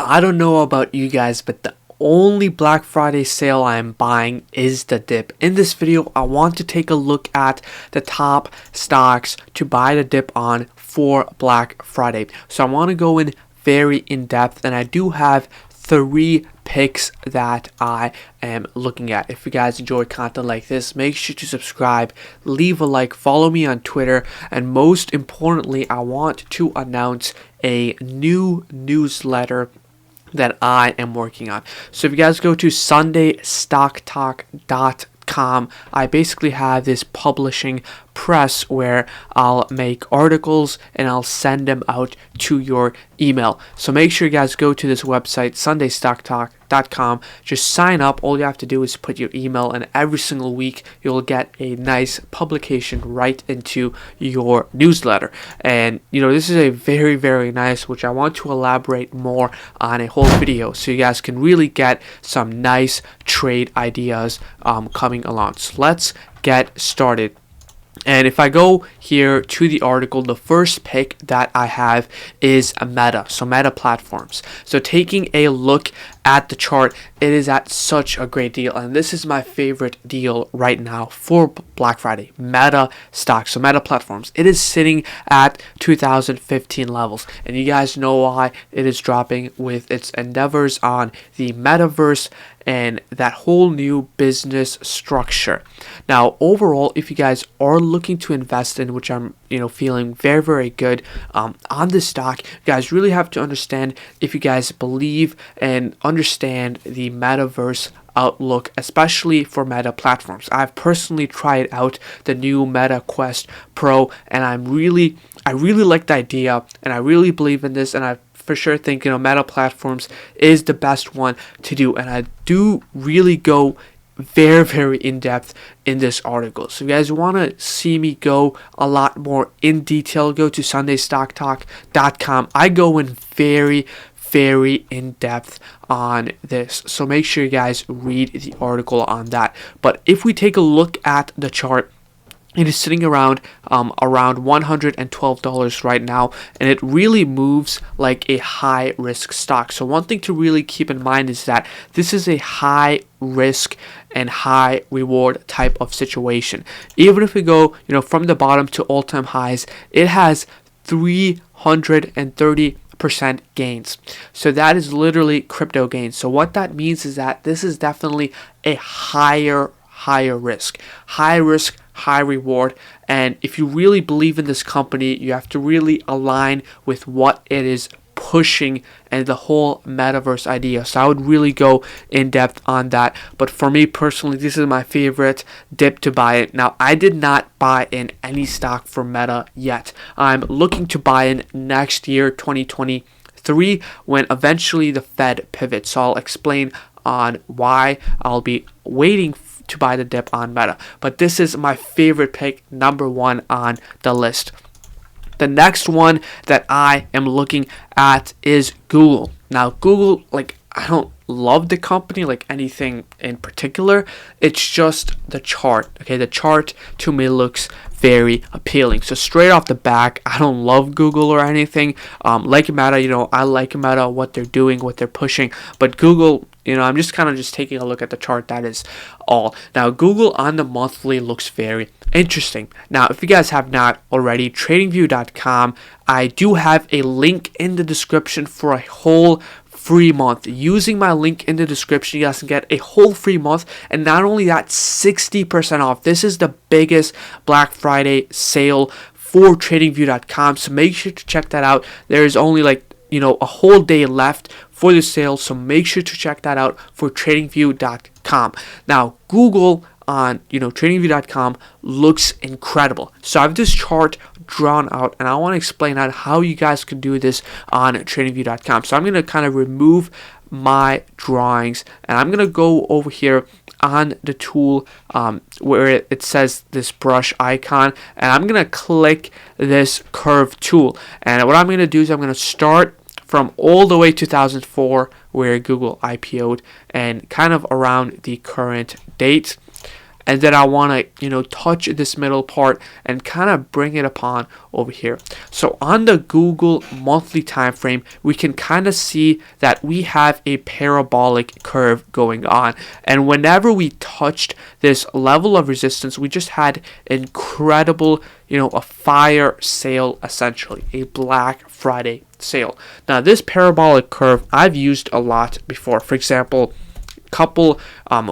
I don't know about you guys, but the only Black Friday sale I am buying is the dip. In this video, I want to take a look at the top stocks to buy the dip on for Black Friday. So I want to go in very in depth, and I do have 3 picks that I am looking at. If you guys enjoy content like this, make sure to subscribe, leave a like, follow me on Twitter, and most importantly, I want to announce a new newsletter that I am working on. So if you guys go to sundaystocktalk.com, I basically have this publishing press where I'll make articles and I'll send them out to your email. So make sure you guys go to this website, sundaystocktalk.com. Just sign up. All you have to do is put your email, and every single week you'll get a nice publication right into your newsletter. And this is a very, very nice, which I want to elaborate more on a whole video so you guys can really get some nice trade ideas coming along. So let's get started. And if I go here to the article, the first pick that I have is Meta, so Meta Platforms. So taking a look at the chart, it is at such a great deal, and this is my favorite deal right now for Black Friday. Meta stocks, so Meta Platforms, it is sitting at 2015 levels, and you guys know why. It is dropping with its endeavors on the metaverse and that whole new business structure. Now, overall, if you guys are looking to invest in, which I'm feeling very, very good on this stock, you guys really have to understand, if you guys believe and understand the metaverse outlook, especially for Meta Platforms. I've personally tried out the new Meta Quest Pro, and I really like the idea, and I really believe in this, and I for sure think Meta Platforms is the best one to do, and I do really go very, very in depth in this article. So if you guys want to see me go a lot more in detail, go to sundaystocktalk.com. I go in very, very in depth on this, so make sure you guys read the article on that. But if we take a look at the chart, it is sitting around $112 right now, and it really moves like a high risk stock. So one thing to really keep in mind is that this is a high risk and high reward type of situation. Even if we go from the bottom to all-time highs, it has 330% gains. So that is literally crypto gains. So what that means is that this is definitely a higher risk, high reward. And if you really believe in this company, you have to really align with what it is pushing and the whole metaverse idea. So I would really go in depth on that. But for me personally, this is my favorite dip to buy it. Now, I did not buy in any stock for Meta yet. I'm looking to buy in next year, 2023, when eventually the Fed pivots. So I'll explain on why I'll be waiting to buy the dip on Meta. But this is my favorite pick, number 1 on the list. The next one that I am looking at is Google. Now, Google, I don't love the company like anything in particular. It's just the chart. Okay, the chart to me looks very appealing. So straight off the back, I don't love Google or anything. Like Meta, I like Meta, what they're doing, what they're pushing. But Google, I'm just taking a look at the chart. That is all. Now, Google on the monthly looks very interesting. Now, if you guys have not already, tradingview.com, I do have a link in the description for a whole free month. Using my link in the description, you guys can get a whole free month, and not only that, 60% off. This is the biggest Black Friday sale for tradingview.com, so make sure to check that out. There is only a whole day left for the sale, so make sure to check that out for tradingview.com. Now, Google on tradingview.com looks incredible. So I have this chart drawn out, and I want to explain out how you guys can do this on tradingview.com. So I'm going to kind of remove my drawings, and I'm going to go over here on the tool where it says this brush icon, and I'm going to click this curve tool. And what I'm going to do is I'm going to start from all the way 2004, where Google IPO'd, and kind of around the current date. and then I want to, touch this middle part and kind of bring it upon over here. So on the Google monthly time frame, we can kind of see that we have a parabolic curve going on, and whenever we touched this level of resistance, we just had incredible, a fire sale, essentially a Black Friday sale. Now this parabolic curve I've used a lot before. For example, couple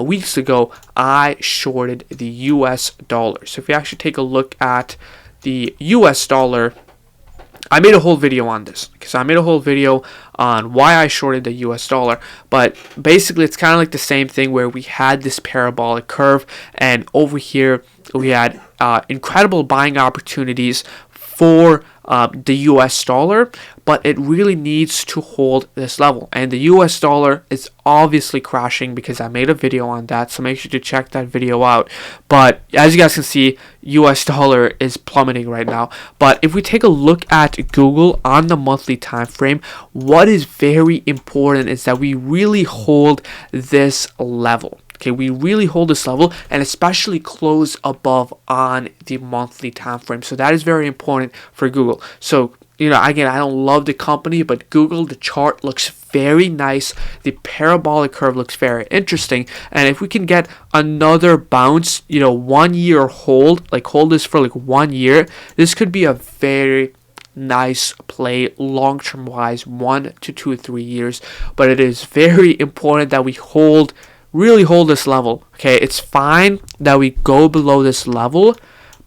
weeks ago, I shorted the US dollar. So if you actually take a look at the US dollar, I made a whole video on this, because I made a whole video on why I shorted the US dollar. But basically, it's kind of like the same thing where we had this parabolic curve, and over here we had incredible buying opportunities for the US dollar, but it really needs to hold this level. And the US dollar is obviously crashing, because I made a video on that, so make sure to check that video out. But as you guys can see, US dollar is plummeting right now. But if we take a look at Google on the monthly time frame, what is very important is that we really hold this level. Okay, we really hold this level, and especially close above on the monthly time frame. So that is very important for Google. So, again, I don't love the company, but Google, the chart looks very nice. The parabolic curve looks very interesting. And if we can get another bounce, 1 year hold, hold this for 1 year, this could be a very nice play long-term wise, 1 to 2 or 3 years. But it is very important that we really hold this level. Okay, it's fine that we go below this level,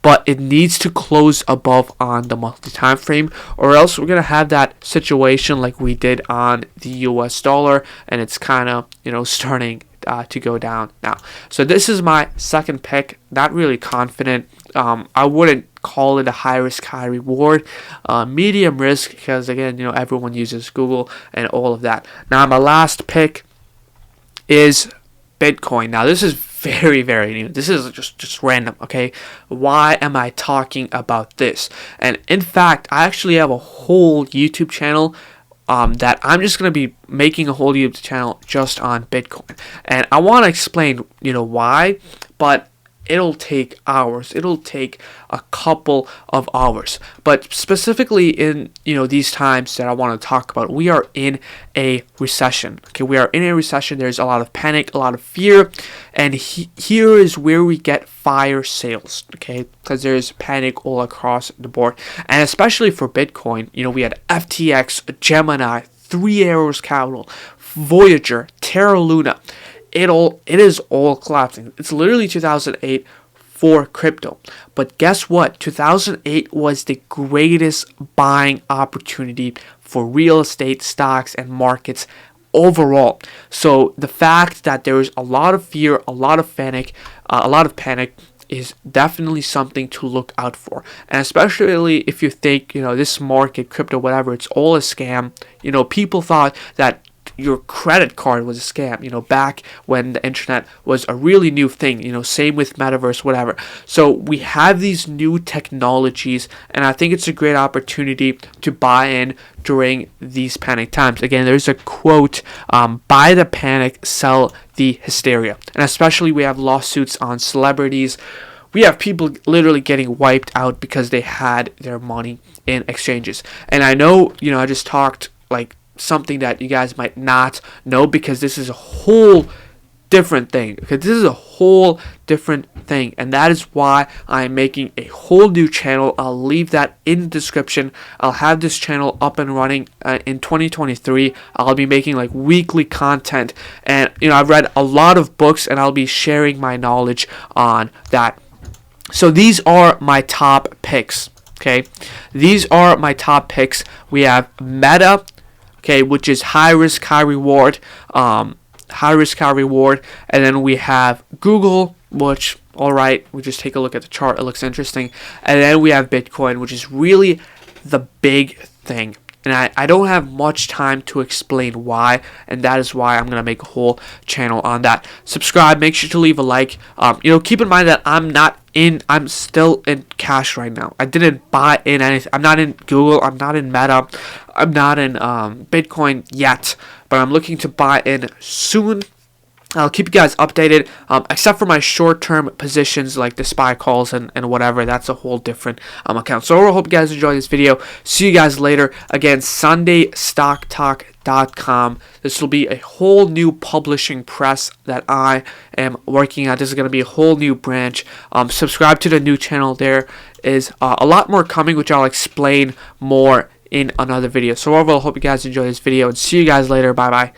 but it needs to close above on the monthly time frame, or else we're gonna have that situation like we did on the US dollar, and it's kind of starting to go down now. So this is my second pick. Not really confident. I wouldn't call it a high risk, high reward. Medium risk, because again, everyone uses Google and all of that. Now my last pick is Bitcoin. Now this is very, very new. This is just random, okay? Why am I talking about this? And in fact, I actually have a whole YouTube channel that I'm just going to be making a whole YouTube channel just on Bitcoin. And I want to explain, why, but it'll take hours. It'll take a couple of hours. But specifically in, these times that I want to talk about, we are in a recession. Okay, we are in a recession. There's a lot of panic, a lot of fear. And here is where we get fire sales, okay? Because there's panic all across the board. And especially for Bitcoin, we had FTX, Gemini, Three Arrows Capital, Voyager, Terra Luna. It is all collapsing. It's literally 2008 for crypto. But guess what? 2008 was the greatest buying opportunity for real estate, stocks, and markets overall. So the fact that there is a lot of fear, a lot of panic is definitely something to look out for. And especially if you think, this market, crypto, whatever, it's all a scam. People thought that your credit card was a scam, back when the internet was a really new thing, same with metaverse, whatever. So we have these new technologies, and I think it's a great opportunity to buy in during these panic times. Again, there's a quote, buy the panic, sell the hysteria. And especially we have lawsuits on celebrities. We have people literally getting wiped out because they had their money in exchanges. And I know, I just talked something that you guys might not know, because this is a whole different thing. Okay, this is a whole different thing, and that is why I'm making a whole new channel. I'll leave that in the description. I'll have this channel up and running in 2023. I'll be making weekly content, and I've read a lot of books, and I'll be sharing my knowledge on that. So these are my top picks. Okay, these are my top picks. We have Meta, okay, which is high risk, high reward. High risk, high reward. And then we have Google, which, alright, we just take a look at the chart. It looks interesting. And then we have Bitcoin, which is really the big thing. And I don't have much time to explain why, and that is why I'm going to make a whole channel on that. Subscribe, make sure to leave a like. Keep in mind that I'm still in cash right now. I didn't buy in anything. I'm not in Google, I'm not in Meta, I'm not in Bitcoin yet, but I'm looking to buy in soon. I'll keep you guys updated, except for my short-term positions like the SPY calls and whatever. That's a whole different account. So I hope you guys enjoyed this video. See you guys later. Again, SundayStockTalk.com. This will be a whole new publishing press that I am working at. This is going to be a whole new branch. Subscribe to the new channel. There is a lot more coming, which I'll explain more in another video. So overall, I hope you guys enjoy this video, and see you guys later. Bye-bye.